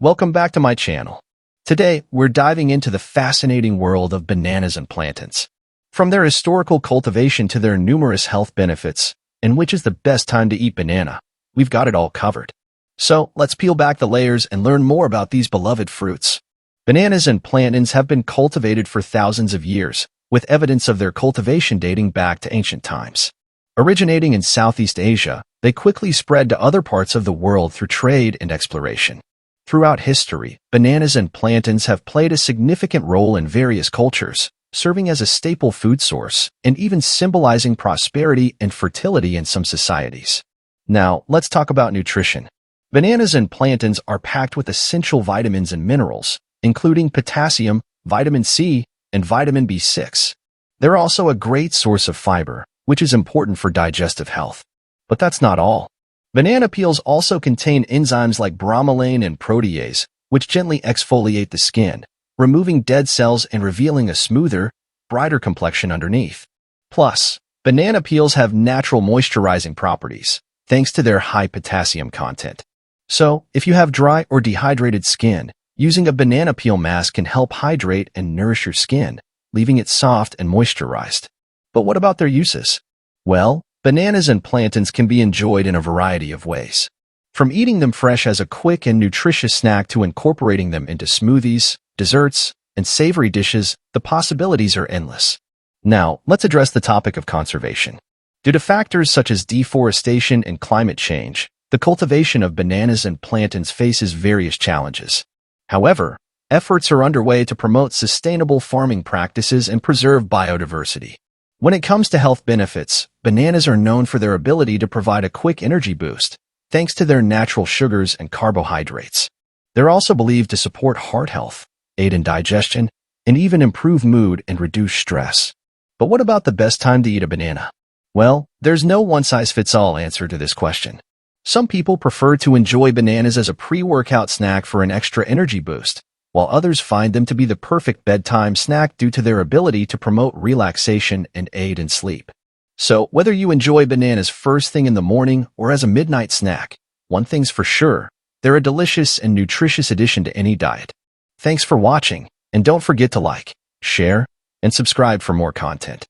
Welcome back to my channel. Today, we're diving into the fascinating world of bananas and plantains. From their historical cultivation to their numerous health benefits, and which is the best time to eat banana, we've got it all covered. So, let's peel back the layers and learn more about these beloved fruits. Bananas and plantains have been cultivated for thousands of years, with evidence of their cultivation dating back to ancient times. Originating in Southeast Asia, they quickly spread to other parts of the world through trade and exploration. Throughout history, bananas and plantains have played a significant role in various cultures, serving as a staple food source and even symbolizing prosperity and fertility in some societies. Now, let's talk about nutrition. Bananas and plantains are packed with essential vitamins and minerals, including potassium, vitamin C, and vitamin B6. They're also a great source of fiber, which is important for digestive health. But that's not all. Banana peels also contain enzymes like bromelain and protease, which gently exfoliate the skin, removing dead cells and revealing a smoother, brighter complexion underneath. Plus, banana peels have natural moisturizing properties, thanks to their high potassium content. So, if you have dry or dehydrated skin, using a banana peel mask can help hydrate and nourish your skin, leaving it soft and moisturized. But what about their uses? Well, bananas and plantains can be enjoyed in a variety of ways. From eating them fresh as a quick and nutritious snack to incorporating them into smoothies, desserts, and savory dishes, the possibilities are endless. Now, let's address the topic of conservation. Due to factors such as deforestation and climate change, the cultivation of bananas and plantains faces various challenges. However, efforts are underway to promote sustainable farming practices and preserve biodiversity. When it comes to health benefits, bananas are known for their ability to provide a quick energy boost, thanks to their natural sugars and carbohydrates. They're also believed to support heart health, aid in digestion, and even improve mood and reduce stress. But what about the best time to eat a banana? Well, there's no one-size-fits-all answer to this question. Some people prefer to enjoy bananas as a pre-workout snack for an extra energy boost, while others find them to be the perfect bedtime snack due to their ability to promote relaxation and aid in sleep. So, whether you enjoy bananas first thing in the morning or as a midnight snack, one thing's for sure, they're a delicious and nutritious addition to any diet. Thanks for watching, and don't forget to like, share, and subscribe for more content.